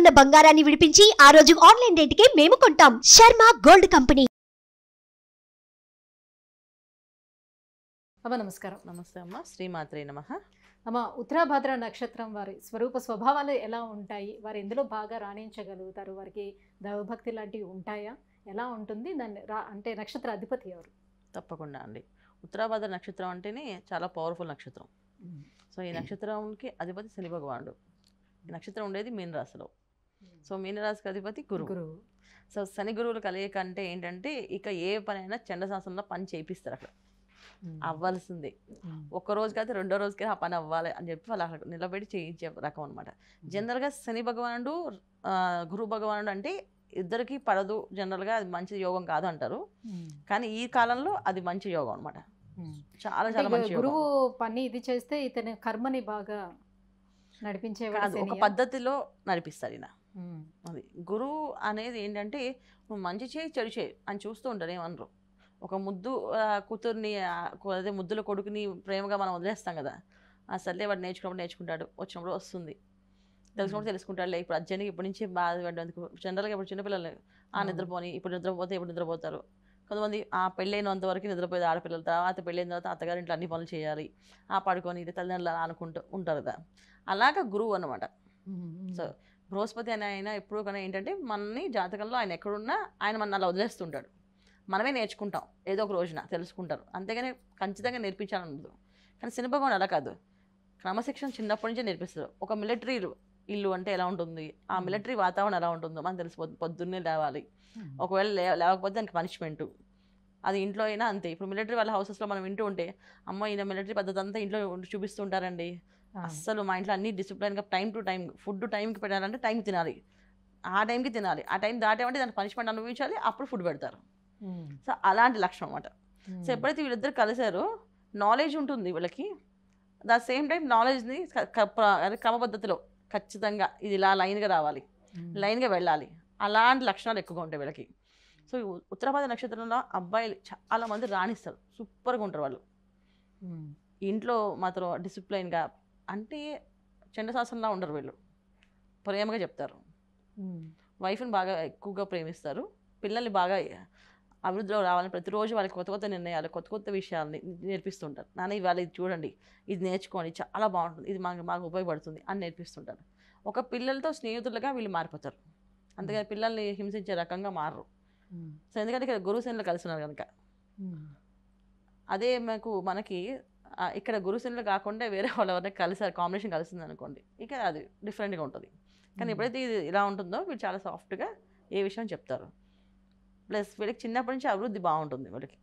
ఉన్న బంగారాన్ని విడిపించి ఆ రోజు ఆన్లైన్ రేటుకే మేము కొంటాం. Sharma gold company. అమ్మ నమస్కారం. నమస్తే అమ్మ. శ్రీమాత్రే నమః. అమ్మ, ఉత్తరాభద్ర నక్షత్రం వారి స్వభావాలు ఎలా ఉంటాయి? వారు ఎందులో బాగా రాణించగలుగుతారు? వారికి దైవభక్తి లాంటివి ఉంటాయా? ఎలా ఉంటుంది? దాన్ని అంటే నక్షత్ర అధిపతి ఎవరు? తప్పకుండా అండి. ఉత్తరాభద్ర నక్షత్రం అంటేనే చాలా పవర్ఫుల్ నక్షత్రం. సో ఈ నక్షత్రంకి అధిపతి శని భగవానుడు. ఈ నక్షత్రం ఉండేది మీన రాశిలో. సో మీన రాశికి అధిపతి గురువు. సో శని గురువులు కలయిక అంటే ఏంటంటే ఇక ఏ పనైనా చండశాసనంలో పని చేయిస్తారు. అక్కడ అవ్వాల్సిందే. ఒక్క రోజు కాదు రెండో రోజుకి ఆ పని అవ్వాలి అని చెప్పి వాళ్ళు అక్కడ నిలబెట్టి చేయించే రకం అనమాట. జనరల్గా శని భగవానుడు గురు భగవానుడు అంటే ఇద్దరికి పడదు. జనరల్గా అది మంచి యోగం కాదు అంటారు. కానీ ఈ కాలంలో అది మంచి యోగం అనమాట. చాలా చాలా మంచి గురువు పని ఇది చేస్తే ఇతని కర్మని బాగా నడిపించే ఒక పద్ధతిలో నడిపిస్తారు ఈయన. అది గురువు అనేది ఏంటంటే నువ్వు మంచి చేయి చెడు చేయి అని చూస్తూ ఉంటారు. ఏమనరు. ఒక ముద్దు కూతుర్ని అదే ముద్దుల కొడుకుని ప్రేమగా మనం వదిలేస్తాం కదా. సర్లే వాడు నేర్చుకున్నప్పుడు నేర్చుకుంటాడు, వచ్చినప్పుడు వస్తుంది, తెలుసుకున్నప్పుడు తెలుసుకుంటాడు. ఇప్పుడు అర్జెంట్గా ఇప్పటి నుంచి బాధ పడ్డందుకు జనరల్గా ఇప్పుడు చిన్నపిల్లలు నిద్రపోని ఇప్పుడు నిద్రపోతే ఇప్పుడు నిద్రపోతారు. కొంతమంది పెళ్ళైనంత వరకు నిద్రపోయేది ఆడపిల్లల. తర్వాత పెళ్ళైన తర్వాత అత్తగారింట్లో అన్ని పనులు చేయాలి, పడుకొని తల్లిదండ్రులు అనుకుంటూ ఉంటారు కదా. అలాగా గురువు అన్నమాట. సో బృహస్పతి అని ఆయన ఎప్పుడు కానీ ఏంటంటే మనని జాతకంలో ఆయన ఎక్కడున్నా ఆయన మన అలా వదిలేస్తుంటాడు. మనమే నేర్చుకుంటాం ఏదో ఒక రోజున తెలుసుకుంటారు. అంతేగాని ఖచ్చితంగా నేర్పించాలని ఉండదు. కానీ శని భగవానుడు అలా కాదు. క్రమశిక్షణ చిన్నప్పటి నుంచే నేర్పిస్తారు. ఒక మిలిటరీ ఇల్లు అంటే ఎలా ఉంటుంది, ఆ మిలిటరీ వాతావరణం ఎలా ఉంటుందో మనకు తెలిసిపోతుంది. పొద్దున్నే లేవాలి, ఒకవేళ లేకపోతే దానికి పనిష్మెంటు. అది ఇంట్లో అయినా అంతే. ఇప్పుడు మిలిటరీ వాళ్ళ హౌసెస్లో మనం వింటూ ఉంటే అమ్మ ఈయన మిలిటరీ పద్ధతి అంతా ఇంట్లో చూపిస్తుంటారండి. అస్సలు మా ఇంట్లో అన్ని డిసిప్లైన్గా టైం టు టైం ఫుడ్ టైంకి పెట్టాలంటే టైంకి తినాలి, ఆ టైంకి తినాలి, ఆ టైం దాటేమంటే దానికి పనిష్మెంట్ అనుభవించాలి, అప్పుడు ఫుడ్ పెడతారు. సో అలాంటి లక్ష్యం అనమాట. సో ఎప్పుడైతే వీళ్ళిద్దరు కలిసారో నాలెడ్జ్ ఉంటుంది వీళ్ళకి. ద సేమ్ టైం నాలెడ్జ్ని క్రమపద్ధతిలో ఖచ్చితంగా ఇది ఇలా లైన్గా రావాలి, లైన్గా వెళ్ళాలి, అలాంటి లక్షణాలు ఎక్కువగా ఉంటాయి వీళ్ళకి. సో ఉత్తరాభద్ర నక్షత్రంలో అబ్బాయిలు చాలామంది రాణిస్తారు, సూపర్గా ఉంటారు వాళ్ళు. ఇంట్లో మాత్రం డిసిప్లైన్గా అంటే చండశాసనంలా ఉండరు వీళ్ళు. ప్రేమగా చెప్తారు, వైఫ్ని బాగా ఎక్కువగా ప్రేమిస్తారు, పిల్లల్ని బాగా అభివృద్ధిలో రావాలని ప్రతిరోజు వాళ్ళకి కొత్త కొత్త నిర్ణయాలు కొత్త కొత్త విషయాలని నేర్పిస్తుంటారు. నాన్న ఇవాళ ఇది చూడండి, ఇది నేర్చుకోండి, చాలా బాగుంటుంది, ఇది మాకు ఉపయోగపడుతుంది అని నేర్పిస్తుంటారు. ఒక పిల్లలతో స్నేహితులుగా వీళ్ళు మారిపోతారు. అంతేగాని పిల్లల్ని హింసించే రకంగా మారరు. సో ఎందుకంటే ఇక్కడ గురుశనులు కలిసి ఉన్నారు కనుక. అదే మనకి ఇక్కడ గురుశనులు కాకుండా వేరే వాళ్ళు ఎవరైనా కలిసారు, కాంబినేషన్ కలిసింది అనుకోండి, ఇక అది డిఫరెంట్గా ఉంటుంది. కానీ ఎప్పుడైతే ఇది ఇలా ఉంటుందో వీళ్ళు చాలా సాఫ్ట్గా ఏ విషయం చెప్తారు. ప్లస్ వీళ్ళకి చిన్నప్పటి నుంచి అభివృద్ధి బాగుంటుంది. వీళ్ళకి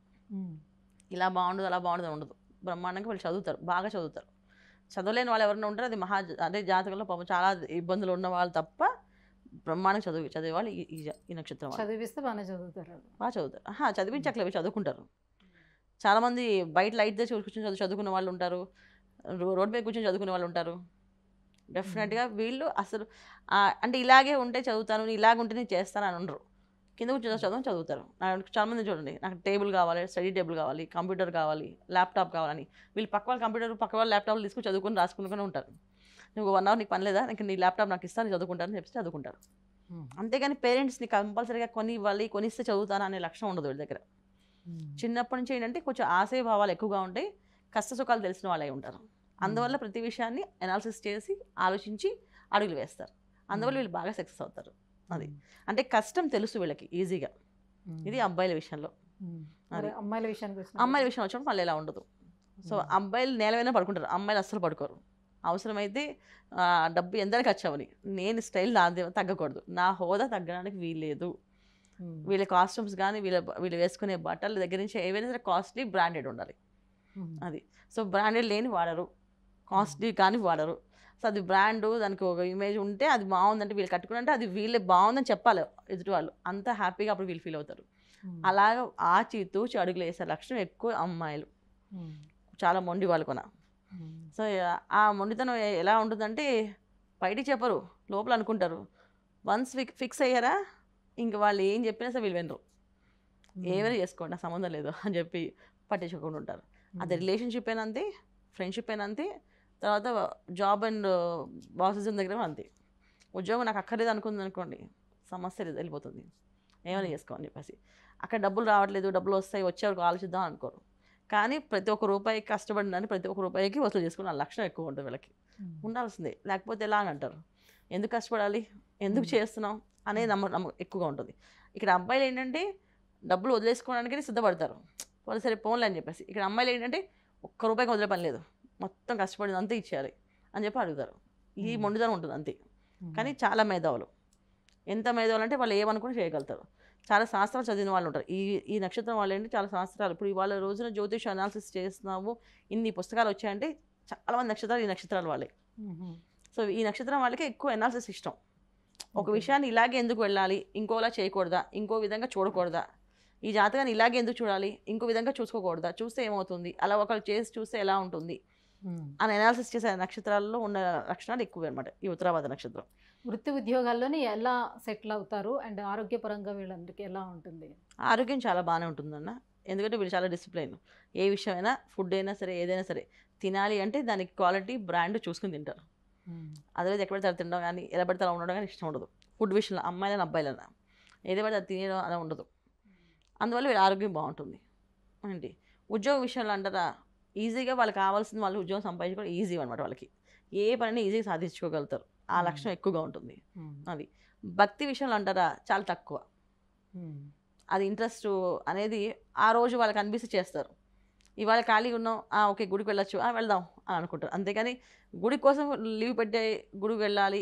ఇలా బాగుండదు అలా బాగుండదు ఉండదు. బ్రహ్మాండంగా వీళ్ళు చదువుతారు, బాగా చదువుతారు. చదవలేని వాళ్ళు ఎవరైనా ఉంటారో అది అదే జాతకంలో పాపం చాలా ఇబ్బందులు ఉన్న వాళ్ళు తప్ప బ్రహ్మాండంగా చదివే వాళ్ళు ఈ నక్షత్రం చదివిస్తే బాగా చదువుతారు. బాగా చదువుతారు. చదివించట్లేదు, చదువుకుంటారు. చాలామంది బయట లైట్ తెచ్చి కూర్చొని చదువుకున్న వాళ్ళు ఉంటారు, రోడ్ మీద కూర్చొని చదువుకునే వాళ్ళు ఉంటారు. డెఫినెట్గా వీళ్ళు అసలు అంటే ఇలాగే ఉంటే చదువుతాను, ఇలాగ ఉంటే నేను చేస్తాను అని ఉండరు. కింద కూర్చొని చదువుతారు. చాలామంది చూడండి, నాకు టేబుల్ కావాలి, స్టడీ టేబుల్ కావాలి, కంప్యూటర్ కావాలి, ల్యాప్టాప్ కావాలని వీళ్ళు పక్క వాళ్ళ కంప్యూటర్ పక్క వాళ్ళ ల్యాప్టాప్లు తీసుకుని చదువుకుని రాసుకుని ఉంటారు. నువ్వు 1 hour నీకు పని లేదా, నీకు నీ ల్యాప్టాప్ నాకు ఇస్తాను చదువుకుంటాను అని చెప్పి చదువుకుంటారు. అంతేగాని పేరెంట్స్ని కంపల్సరీగా కొనిస్తే చదువుతాను అనే లక్ష్యం ఉండదు వీళ్ళ దగ్గర. చిన్నప్పటి నుంచి ఏంటంటే కొంచెం ఆశయ భావాలు ఎక్కువగా ఉంటాయి, కష్ట సుఖాలు తెలిసిన వాళ్ళే ఉంటారు. అందువల్ల ప్రతి విషయాన్ని అనాలిసిస్ చేసి ఆలోచించి అడుగులు వేస్తారు. అందువల్ల వీళ్ళు బాగా సక్సెస్ అవుతారు. అది అంటే కష్టం తెలుసు వీళ్ళకి ఈజీగా. ఇది అబ్బాయిల విషయంలో. అమ్మాయిల విషయానికి వచ్చినప్పుడు మళ్ళీ ఎలా ఉండదు. సో అబ్బాయిలు నేలవైనా పడుకుంటారు, అమ్మాయిలు అస్సలు పడుకోరు. అవసరమైతే డబ్బు ఎంత ఖర్చు అవ్వని, నేను స్టైల్ నాదే తగ్గకూడదు, నా హోదా తగ్గడానికి వీల్లేదు. వీళ్ళ కాస్ట్యూమ్స్ కానీ వీళ్ళు వేసుకునే బట్టల దగ్గర నుంచి ఏవైనా సరే కాస్ట్లీ బ్రాండెడ్ ఉండాలి. అది సో బ్రాండెడ్ లేని వాడరు, కాస్ట్లీ కానీ వాడరు. సో అది బ్రాండు, దానికి ఒక ఇమేజ్ ఉంటే అది బాగుందంటే వీళ్ళు కట్టుకుంటే అది వీళ్ళే బాగుందని చెప్పాలి ఎదుటి వాళ్ళు. అంత హ్యాపీగా అప్పుడు వీళ్ళు ఫీల్ అవుతారు. అలాగా ఆచితూచి అడుగులు వేసే లక్షణం ఎక్కువ అమ్మాయిలు. చాలా మొండి వాళ్ళు కొన. సో ఆ మొండితనం ఎలా ఉంటుందంటే బయటికి చెప్పరు, లోపల అనుకుంటారు. వన్స్ ఫిక్స్ అయ్యారా ఇంక వాళ్ళు ఏం చెప్పినా సరే వీళ్ళు వినరు. ఏమైనా చేసుకోండి నాకు సంబంధం లేదు అని చెప్పి పట్టించుకోకుండా ఉంటారు. అది రిలేషన్షిప్ అయినా అంతే, ఫ్రెండ్షిప్ అయినా అంతే, తర్వాత జాబ్ అండ్ బాసెస్ దగ్గర అంతే. ఉద్యోగం నాకు అక్కర్లేదు అనుకుంది అనుకోండి, సమస్య లేదు, వెళ్ళిపోతుంది, ఏమైనా చేసుకోమని చెప్పేసి. అక్కడ డబ్బులు రావట్లేదు, డబ్బులు వస్తాయి, వచ్చేవరకు ఆలోచిద్దాం అనుకోరు. కానీ ప్రతి ఒక్క రూపాయికి కష్టపడినని ప్రతి ఒక్క రూపాయికి వసూలు చేసుకుని ఆ లక్షణం ఎక్కువ ఉంటుంది వీళ్ళకి. ఉండాల్సిందే, లేకపోతే ఎలా అని అంటారు. ఎందుకు కష్టపడాలి, ఎందుకు చేస్తున్నాం అనేది నమ్మ ఎక్కువగా ఉంటుంది. ఇక్కడ అబ్బాయిలు ఏంటంటే డబ్బులు వదిలేసుకోవడానికి సిద్ధపడతారు, వాళ్ళు సరే పోన్లే అని చెప్పేసి. ఇక్కడ అమ్మాయిలు ఏంటంటే ఒక్క రూపాయికి వదిలే పని లేదు, మొత్తం కష్టపడింది అంతే ఇచ్చేయాలి అని చెప్పి అడుగుతారు. ఈ మొండిదనం ఉంటుంది అంతే. కానీ చాలా మేధావులు, ఎంత మేధావులు అంటే వాళ్ళు ఏమనుకుని చేయగలుగుతారు. చాలా శాస్త్రాలు చదివిన వాళ్ళు ఉంటారు. ఈ నక్షత్రం వాళ్ళు ఏంటి చాలా శాస్త్రాలు. ఇప్పుడు ఇవాళ రోజున జ్యోతిష అనాలిసిస్ చేస్తున్నాము, ఇన్ని పుస్తకాలు వచ్చాయంటే చాలామంది నక్షత్రాలు ఈ నక్షత్రాలు వాళ్ళే. సో ఈ నక్షత్రం వాళ్ళకి ఎక్కువ అనాలిసిస్ ఇష్టం. ఒక విషయాన్ని ఇలాగే ఎందుకు వెళ్ళాలి, ఇంకోలా చేయకూడదా, ఇంకో విధంగా చూడకూడదా, ఈ జాతకాన్ని ఇలాగే ఎందుకు చూడాలి, ఇంకో విధంగా చూసుకోకూడదా, చూస్తే ఏమవుతుంది, అలా ఒకరు చేసి చూస్తే ఎలా ఉంటుంది అని అనాలిసిస్ చేసే నక్షత్రాల్లో ఉన్న లక్షణాలు ఎక్కువ అనమాట ఈ ఉత్తరాభాద నక్షత్రం. వృత్తి ఉద్యోగాల్లోని ఎలా సెటిల్ అవుతారు అండ్ ఆరోగ్యపరంగా వీళ్ళందరికీ ఎలా ఉంటుంది? ఆరోగ్యం చాలా బాగానే ఉంటుందన్న, ఎందుకంటే వీళ్ళు చాలా డిసిప్లైన్. ఏ విషయమైనా, ఫుడ్ అయినా సరే, ఏదైనా సరే తినాలి అంటే దానికి క్వాలిటీ బ్రాండ్ చూసుకుని తింటారు. అదే ఎక్కడ పడితే తినడం కానీ, ఎలా పడితే అలా ఉండడం కానీ ఇష్టం ఉండదు. ఫుడ్ విషయంలో అమ్మాయిలైనా అబ్బాయిలైనా ఏదో పడితే అది తినడం అలా ఉండదు. అందువల్ల వీళ్ళ ఆరోగ్యం బాగుంటుంది. ఏంటి ఉద్యోగం విషయంలో అంటారా, ఈజీగా వాళ్ళకి కావాల్సింది వాళ్ళు ఉద్యోగం సంపాదించుకోవడం ఈజీ అనమాట. వాళ్ళకి ఏ పనిని ఈజీగా సాధించుకోగలుగుతారు, ఆ లక్షణం ఎక్కువగా ఉంటుంది. అది భక్తి విషయంలో అంటారా చాలా తక్కువ. అది ఇంట్రెస్ట్ అనేది ఆ రోజు వాళ్ళకి అనిపిస్తే చేస్తారు. ఇవాళ ఖాళీగా ఉన్నాం, ఓకే గుడికి వెళ్ళొచ్చు, వెళ్దాం అని అనుకుంటారు. అంతేగాని గుడి కోసం లీవ్ పెట్టే గుడికి వెళ్ళాలి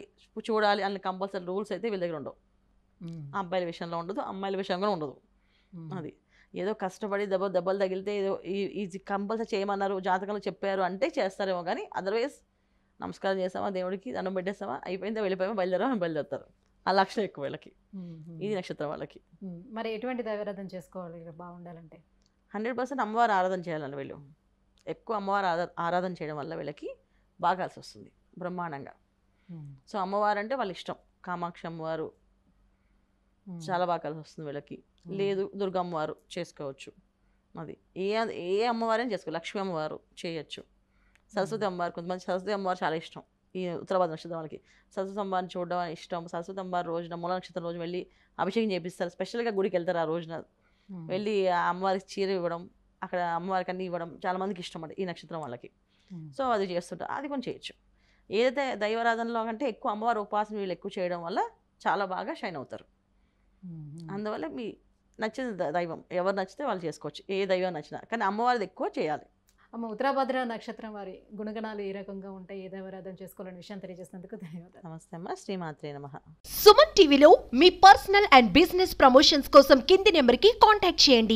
చూడాలి అని కంపల్సరీ రూల్స్ అయితే వీళ్ళ దగ్గర ఉండవు. అబ్బాయిల విషయంలో ఉండదు, అమ్మాయిల విషయంలో ఉండదు. అది ఏదో కష్టపడి దెబ్బలు తగిలితే ఏదో ఈ కంపల్సరీ చేయమన్నారు, జాతకంలో చెప్పారు అంటే చేస్తారేమో. కానీ అదర్వైజ్ నమస్కారం చేస్తామా, దేవుడికి దండం పెట్టేస్తామా, అయిపోయిందా, వెళ్ళిపోయామా, బయలుదేరుతారు. ఆ లక్షణం ఎక్కువ వీళ్ళకి, ఇది నక్షత్రం వాళ్ళకి. మరి ఎటువంటి దైవారాధన చేసుకోవాలి బాగుండాలంటే? 100% అమ్మవారు ఆరాధన చేయాలండి వీళ్ళు. ఎక్కువ అమ్మవారు ఆరాధన చేయడం వల్ల వీళ్ళకి బాగా కలిసి వస్తుంది బ్రహ్మాండంగా. సో అమ్మవారు అంటే వాళ్ళ ఇష్టం. కామాక్షి అమ్మవారు చాలా బాగా కలిసి వస్తుంది వీళ్ళకి. లేదు దుర్గమ్మవారు చేసుకోవచ్చు. అది ఏ అమ్మవారైనా చేసుకోవచ్చు. లక్ష్మీ అమ్మవారు చేయొచ్చు. సరస్వతి అమ్మవారు, కొంతమంది సరస్వతి అమ్మవారు చాలా ఇష్టం. ఈ ఉత్తరాభాద్ర నక్షత్రం వాళ్ళకి సరస్వతి అమ్మవారిని చూడడం ఇష్టం. సరస్వతి అమ్మవారి రోజున మూల నక్షత్రం రోజు వెళ్ళి అభిషేకం చేపిస్తారు. స్పెషల్గా గుడికి వెళ్తారు ఆ రోజున, వెళ్ళి ఆ అమ్మవారికి చీర ఇవ్వడం, అక్కడ అమ్మవారికి అన్ని ఇవ్వడం చాలా మందికి ఇష్టం అండి ఈ నక్షత్రం వాళ్ళకి. సో అది చేస్తుంటారు, అది కొంచెం చేయొచ్చు. ఏదైతే దైవారాధనలో కంటే ఎక్కువ అమ్మవారి ఉపాసన వీళ్ళు ఎక్కువ చేయడం వల్ల చాలా బాగా షైన్ అవుతారు. అందువల్ల మీ నచ్చిన దైవం ఎవరు నచ్చితే వాళ్ళు చేసుకోవచ్చు, ఏ దైవం నచ్చినా. కానీ అమ్మవారిది ఎక్కువ చేయాలి. అమ్మ ఉత్తరాభద్ర నక్షత్రం వారి గుణగణాలు ఏ రకంగా ఉంటాయి, ఏ దైవారాధన చేసుకోవాలనే విషయం తెలియజేసినందుకు ధన్యవాదాలు. నమస్తే అమ్మ, శ్రీమాత్రే నమః. సుమన్ టీవీలో మీ పర్సనల్ అండ్ బిజినెస్ ప్రమోషన్స్ కోసం కింది నెంబర్కి కాంటాక్ట్ చేయండి.